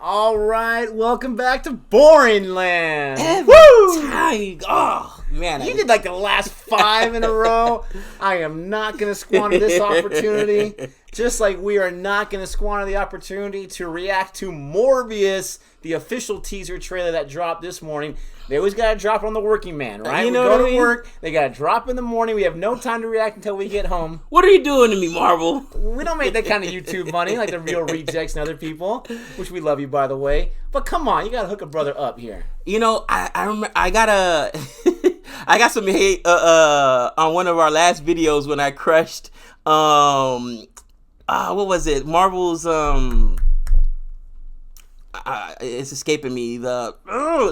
All right, welcome back to Boring Land. Time. Oh, man. You did like the last 5 in a row. I am not going to squander this opportunity. Just like we are not going to squander the opportunity to react to Morbius, the official teaser trailer that dropped this morning. They always got to drop it on the working man, right? You know we what go I to mean? work, they got to drop in the morning. We have no time to react until we get home. What are you doing to me, Marvel? We don't make that kind of YouTube money like the Real Rejects and other people, which we love you, by the way. But come on, you got to hook a brother up here. You know, I remember I got I got some hate on one of our last videos when I crushed what was it? Marvel's it's escaping me. The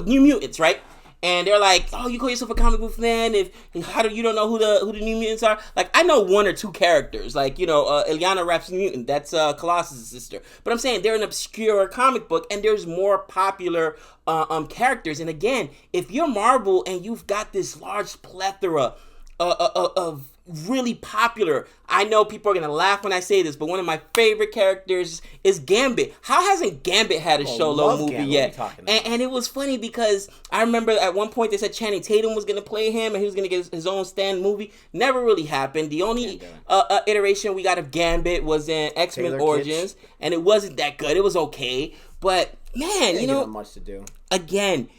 New Mutants, right? And they're like, "Oh, you call yourself a comic book fan? How do you don't know who the New Mutants are?" Like, I know 1 or 2 characters, like Illyana Rasputin, that's Colossus' sister. But I'm saying they're an obscure comic book, and there's more popular characters. And again, if you're Marvel and you've got this large plethora of really popular, I know people are gonna laugh when I say this, but one of my favorite characters is Gambit. How hasn't Gambit had a solo movie Gambit. yet? And it was funny because I remember at one point they said Channing Tatum was gonna play him and he was gonna get his own stand movie. Never really happened. The only iteration we got of Gambit was in X-Men Taylor Origins, and it wasn't that good. It was okay, but man, you know, much to do. Again,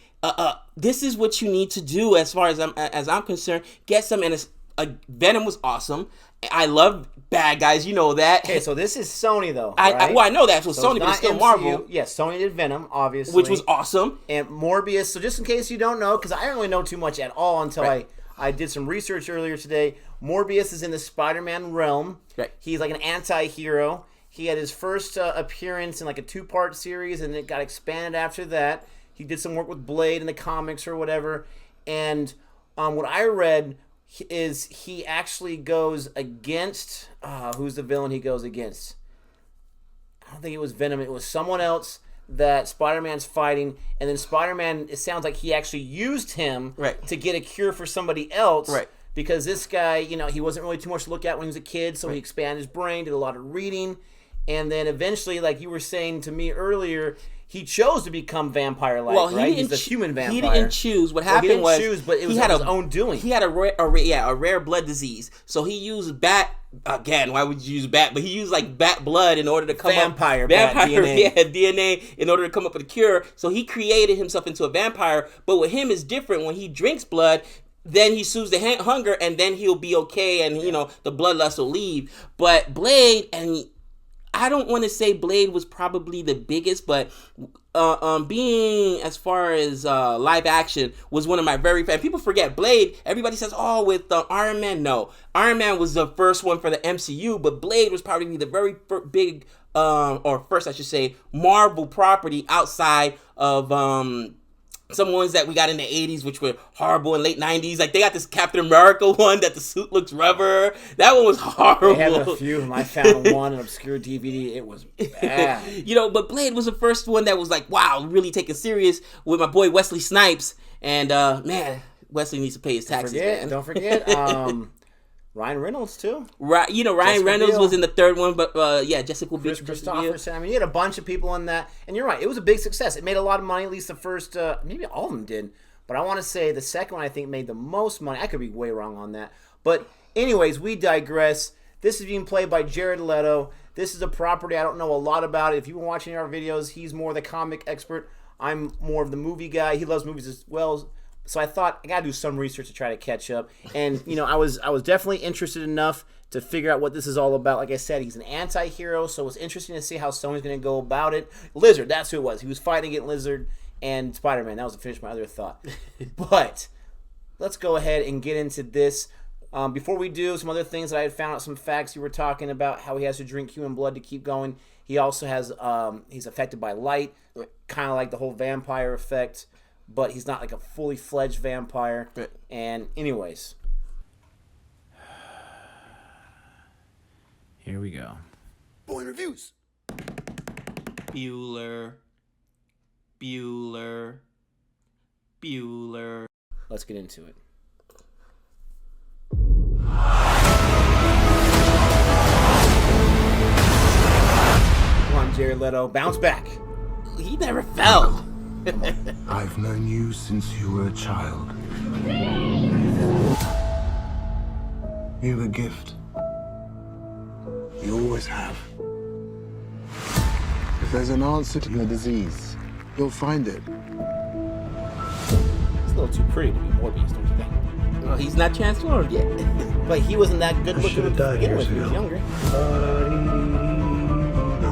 this is what you need to do as far as I'm concerned. Get some, and Venom was awesome. I love bad guys, you know that. Okay, so this is Sony though, right? I know that. So Sony, but it's still MCU. Marvel. Yeah, Sony did Venom, obviously. Which was awesome. And Morbius, so just in case you don't know, because I don't really know too much at all until I did some research earlier today. Morbius is in the Spider-Man realm. Right. He's like an anti-hero. He had his first appearance in like a 2-part series, and it got expanded after that. He did some work with Blade in the comics or whatever. And what I read is he actually goes against who's the villain he goes against? I don't think it was Venom. It was someone else that Spider-Man's fighting, and then Spider-Man, it sounds like he actually used him to get a cure for somebody else, because this guy, you know, he wasn't really too much to look at when he was a kid, so he expanded his brain, did a lot of reading, and then eventually, like you were saying to me earlier, he chose to become vampire-like, right? He's a human vampire. He didn't choose. What happened was he didn't choose, but it was his own doing. He had a rare blood disease. So he used bat. Again, why would you use bat? But he used like bat blood in order to come vampire DNA. Yeah, DNA in order to come up with a cure. So he created himself into a vampire. But with him is different. When he drinks blood, then he soothes the hunger, and then he'll be okay, and you know the bloodlust will leave. But Blade and I don't want to say Blade was probably the biggest, but being as far as live action was one of my very favorite. People forget Blade. Everybody says, "Oh, with Iron Man." No, Iron Man was the first one for the MCU, but Blade was probably the very big, or first I should say, Marvel property outside of some ones that we got in the 80s, which were horrible in late 90s. Like, they got this Captain America one that the suit looks rubber. That one was horrible. They had a few, and I found one, an obscure DVD. It was bad. You know, but Blade was the first one that was like, wow, really taken serious with my boy Wesley Snipes. And, man, Wesley needs to pay his taxes, man. Don't forget, Ryan Reynolds, too. Right, you know, Ryan Reynolds was in the third one, but, yeah, Jessica Biel. Christopherson. I mean, you had a bunch of people in that. And you're right, it was a big success. It made a lot of money, at least the first, maybe all of them did. But I want to say the second one, I think, made the most money. I could be way wrong on that. But anyways, we digress. This is being played by Jared Leto. This is a property I don't know a lot about. If you've been watching our videos, he's more the comic expert. I'm more of the movie guy. He loves movies as well. So I thought I got to do some research to try to catch up. And, you know, I was definitely interested enough to figure out what this is all about. Like I said, he's an anti-hero, so it was interesting to see how Sony's going to go about it. Lizard, that's who it was. He was fighting against Lizard and Spider-Man. That was to finish my other thought. But let's go ahead and get into this. Before we do, some other things that I had found out, some facts you were talking about, how he has to drink human blood to keep going. He also has, he's affected by light, kind of like the whole vampire effect. But he's not like a fully fledged vampire. And anyways, here we go. Boy reviews. Bueller. Let's get into it. Come on, Jared Leto, bounce back. He He never fell. I've known you since you were a child. You're a gift. You always have. If there's an answer to your disease, you'll find it. It's a little too pretty to be Morbius, don't you think? Well, he's not transformed yet. But he wasn't that good looking to died begin years with. He was ago. younger. No.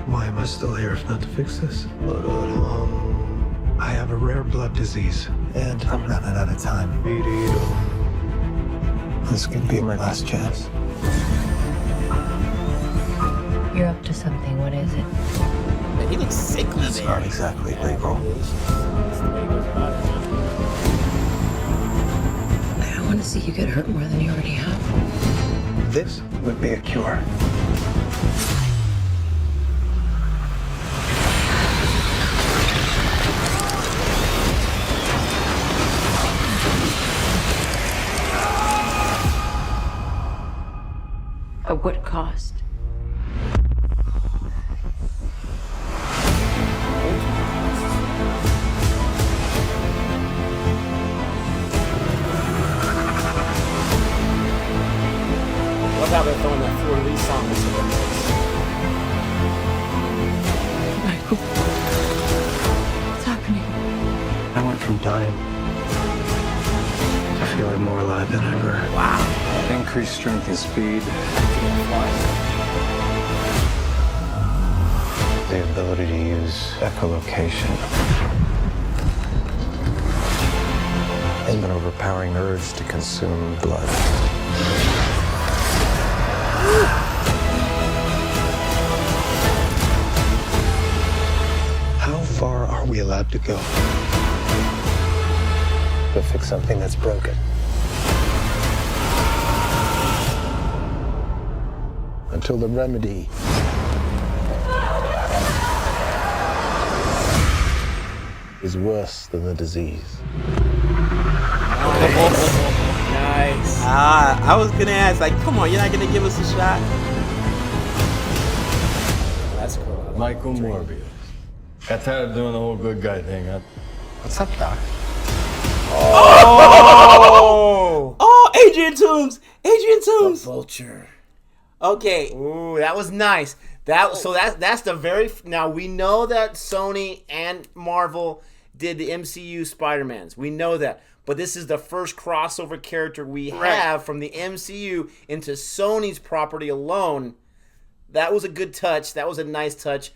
Why am I still here if not to fix this? I have a rare blood disease, and I'm running out of time. This could be my last chance. You're up to something. What is it? Man, he looks sickly It's there. not exactly legal. I don't want to see you get hurt more than you already have. This would be a cure. At what cost? Love how they're throwing that Fleur de Lis song into the mix. Michael, what's happening? I went from dying to feeling more alive than ever. Wow. Increased strength and speed. The ability to use echolocation. And an overpowering urge to consume blood. How far are we allowed to go to fix something that's broken? Until the remedy is worse than the disease. Nice. I was gonna ask, like, come on, you're not gonna give us a shot? That's cool. Michael Morbius. Got tired of doing the whole good guy thing, huh? What's up, Doc? Oh! Oh, Adrian Toomes! Adrian The Toomes! Vulture. Okay. Ooh, that was nice. That's the very now we know that Sony and Marvel did the MCU Spider-Mans. We know that. But this is the first crossover character we have from the MCU into Sony's property alone. That was a good touch. That was a nice touch.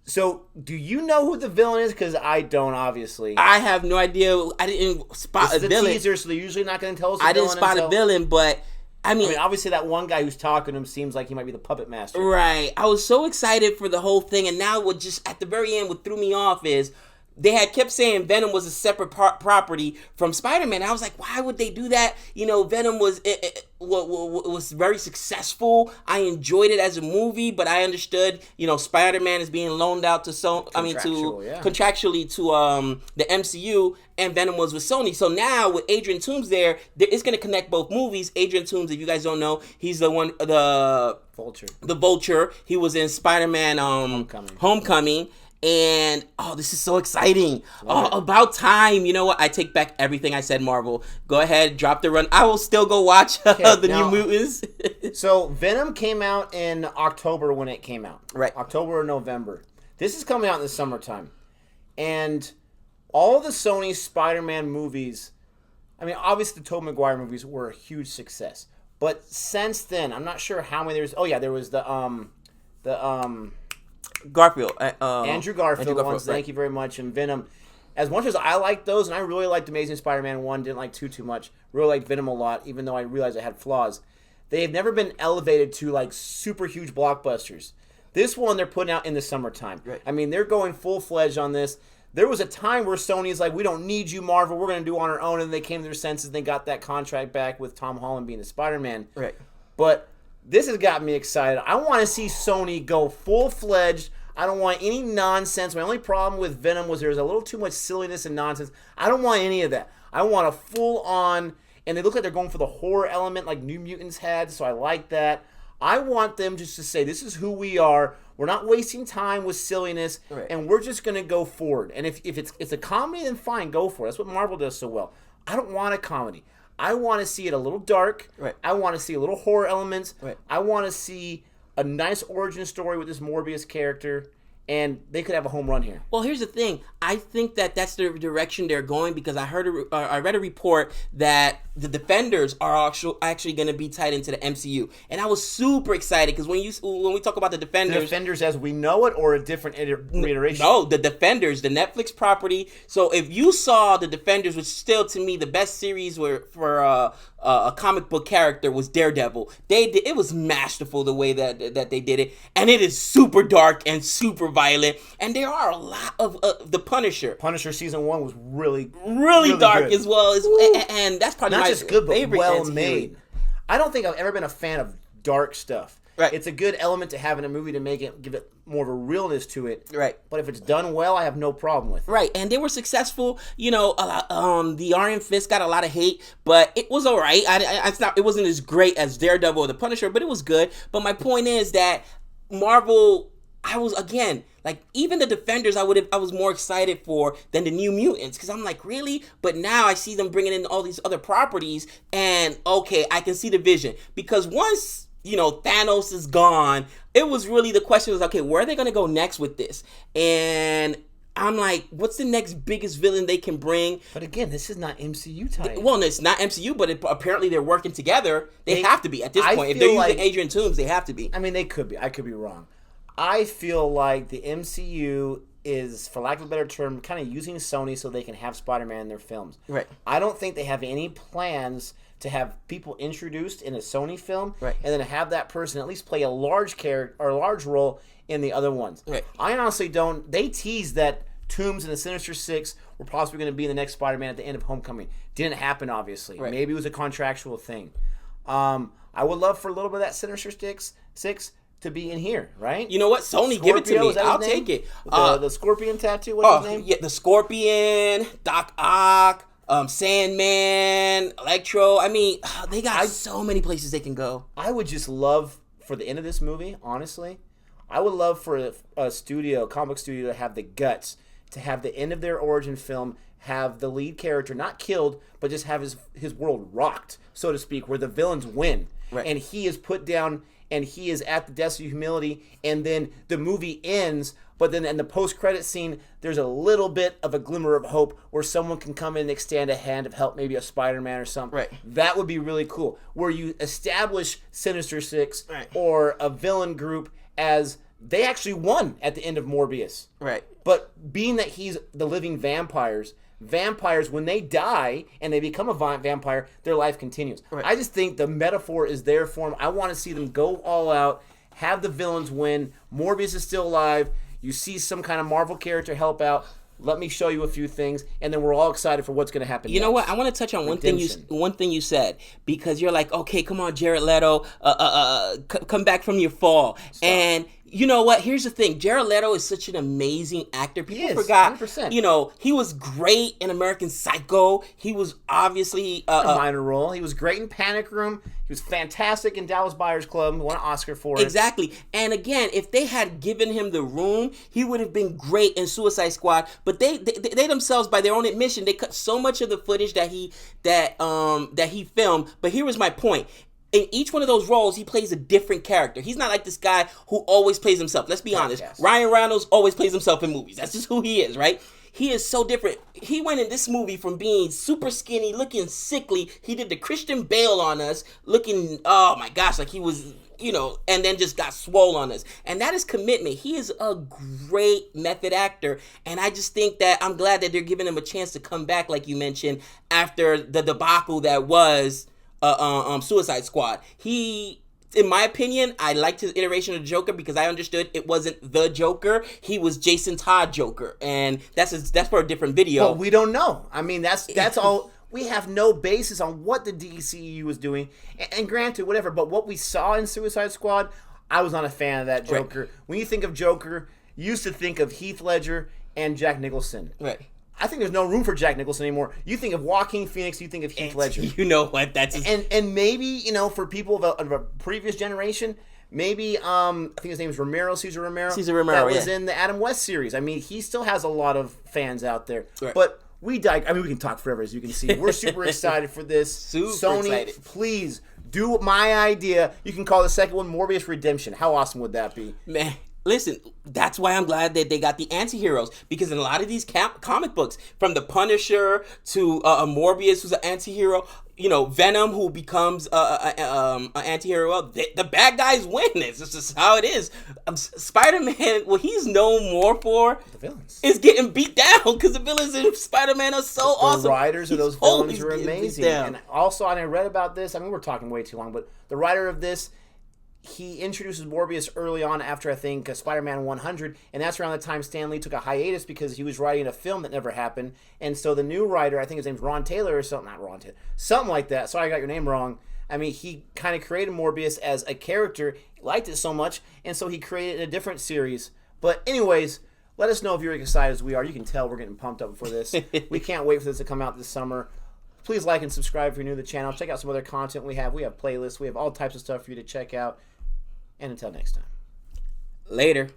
So, do you know who the villain is? Because I don't, obviously. I have no idea. I didn't spot This is a a villain. teaser, so they're usually not going to tell us. I didn't spot a villain, but I mean, obviously that one guy who's talking to him seems like he might be the puppet master. right. I was so excited for the whole thing, and now what just at the very end, what threw me off is they had kept saying Venom was a separate property from Spider-Man. I was like, why would they do that? You know, Venom was was very successful. I enjoyed it as a movie, but I understood, you know, Spider-Man is being loaned out to contractually to the MCU, and Venom was with Sony. So now with Adrian Toomes there, it's going to connect both movies. Adrian Toomes, if you guys don't know, he's the one the Vulture. He was in Spider-Man Homecoming. And, this is so exciting. About time. You know what? I take back everything I said, Marvel. Go ahead, drop the run. I will still go watch New Mutants. So, Venom came out in October when it came out. Right. October or November. This is coming out in the summertime. And all the Sony Spider-Man movies, I mean, obviously the Tobey Maguire movies were a huge success. But since then, I'm not sure how many there's... Oh, yeah, there was the Garfield. Andrew Garfield ones, thank you very much, and Venom. As much as I like those, and I really liked Amazing Spider-Man 1, didn't like 2 too much, really liked Venom a lot, even though I realized it had flaws, they have never been elevated to, like, super huge blockbusters. This one they're putting out in the summertime. Right. I mean, they're going full-fledged on this. There was a time where Sony's like, we don't need you, Marvel, we're going to do it on our own, and they came to their senses, and they got that contract back with Tom Holland being the Spider-Man. Right. But this has got me excited. I want to see Sony go full-fledged. I don't want any nonsense. My only problem with Venom was there was a little too much silliness and nonsense. I don't want any of that. I want a full-on, and they look like they're going for the horror element like New Mutants had, so I like that. I want them just to say, this is who we are. We're not wasting time with silliness, Right. and we're just going to go forward. And if it's a comedy, then fine, go for it. That's what Marvel does so well. I don't want a comedy. I want to see it a little dark. Right. I want to see a little horror elements. Right. I want to see a nice origin story with this Morbius character, and they could have a home run here. Well, here's the thing. I think that that's the direction they're going because I read a report that the Defenders are actually going to be tied into the MCU, and I was super excited because when we talk about the The Defenders, Defenders as we know it, or a different reiteration? no, the Defenders, the Netflix property. So if you saw the Defenders, which still to me the best series for a comic book character was Daredevil. It was masterful the way that they did it, and it is super dark and super violent, and there are a lot of the Punisher. Punisher season 1 was really Dark good. as well, and that's probably Not my just good, but favorite well anti-hero. made. I don't think I've ever been a fan of dark stuff. Right. It's a good element to have in a movie to give it more of a realness to it. Right. But if it's done well, I have no problem with it. Right, and they were successful. You know, a lot, the Iron Fist got a lot of hate, but it was all right. It wasn't as great as Daredevil or the Punisher, but it was good. But my point is that Marvel, I was again like even the Defenders, I was more excited for than the New Mutants because I'm like really, but now I see them bringing in all these other properties, and okay, I can see the vision because once Thanos is gone, it was really the question was okay, where are they going to go next with this? And I'm like, what's the next biggest villain they can bring? But again, this is not MCU type. Well, it's not MCU, but apparently they're working together. They have to be at this point. If they're using Adrian Toomes, they have to be. I mean, they could be. I could be wrong. I feel like the MCU is, for lack of a better term, kind of using Sony so they can have Spider-Man in their films. Right. I don't think they have any plans to have people introduced in a Sony film, right, and then have that person at least play a large character or a large role in the other ones. Right. I honestly don't. They teased that Toomes and the Sinister Six were possibly going to be in the next Spider-Man at the end of Homecoming. Didn't happen, obviously. Right. Maybe it was a contractual thing. I would love for a little bit of that Sinister Six to be in here, right? You know what? Sony, give it to me. I'll take it. The Scorpion tattoo, what's his name? Yeah, the Scorpion, Doc Ock, Sandman, Electro. I mean, they got so many places they can go. I would just love for the end of this movie, honestly, I would love for a comic studio to have the guts to have the end of their origin film have the lead character not killed, but just have his world rocked, so to speak, where the villains win. Right. And he is put down and he is at the depths of humility, and then the movie ends, but then in the post-credit scene, there's a little bit of a glimmer of hope where someone can come in and extend a hand of help, maybe a Spider-Man or something. Right. That would be really cool, where you establish Sinister Six right, or a villain group as they actually won at the end of Morbius. Right. But being that he's the living vampires, when they die and they become a vampire, their life continues. Right. I just think the metaphor is there for them. I want to see them go all out, have the villains win. Morbius is still alive. You see some kind of Marvel character help out. Let me show you a few things, and then we're all excited for what's going to happen. You know what? I want to touch on one thing you said, because you're like, okay, come on, Jared Leto, come back from your fall. Stop. And you know what? Here's the thing. Jared Leto is such an amazing actor. People forgot. 100%. He was great in American Psycho. He was obviously a minor role. He was great in Panic Room. He was fantastic in Dallas Buyers Club. He won an Oscar for it. Exactly. And again, if they had given him the room, he would have been great in Suicide Squad. But they themselves, by their own admission, they cut so much of the footage that he filmed. But here was my point. In each one of those roles, he plays a different character. He's not like this guy who always plays himself. Let's be honest. Yes. Ryan Reynolds always plays himself in movies. That's just who he is, right? He is so different. He went in this movie from being super skinny, looking sickly. He did the Christian Bale on us, looking, oh my gosh, like he was, and then just got swole on us. And that is commitment. He is a great method actor. And I just think that I'm glad that they're giving him a chance to come back, like you mentioned, after the debacle that was Suicide Squad. In my opinion, I liked his iteration of Joker because I understood it wasn't the Joker. He was Jason Todd Joker, and that's for a different video. Well, we don't know. I mean, that's all. We have no basis on what the DCEU was doing. And granted, whatever, but what we saw in Suicide Squad, I was not a fan of that Joker. Right. When you think of Joker, you used to think of Heath Ledger and Jack Nicholson. Right. I think there's no room for Jack Nicholson anymore. You think of Joaquin Phoenix, you think of Heath Ledger. You know what? That's and maybe, for people of a previous generation, Maybe I think his name is Cesar Romero. Cesar Romero, that was yeah. in the Adam West series. I mean, he still has a lot of fans out there. Right. But we can talk forever, as you can see. We're super excited for this. Super Sony, excited. please do my idea. You can call the second one Morbius Redemption. How awesome would that be? Man, listen, that's why I'm glad that they got the anti-heroes, because in a lot of these comic books, from the Punisher to Morbius, who's an anti-hero, Venom, who becomes an anti-hero, well, the bad guys win. It's just how it is. Spider-Man, what he's known more for The villains. is getting beat down, because the villains in Spider-Man are so awesome. The writers of those He's villains always are getting beat amazing. down. And also, I read about this. I mean, we're talking way too long, but the writer of this, he introduces Morbius early on after, I think, Spider-Man 100, and that's around the time Stan Lee took a hiatus because he was writing a film that never happened. And so the new writer, I think his name's Ron Taylor or something, not Ron Taylor, something like that. Sorry, I got your name wrong. I mean, he kind of created Morbius as a character, he liked it so much, and so he created a different series. But anyways, let us know if you're excited as we are. You can tell we're getting pumped up for this. We can't wait for this to come out this summer. Please like and subscribe if you're new to the channel. Check out some other content we have. We have playlists. We have all types of stuff for you to check out. And until next time. Later.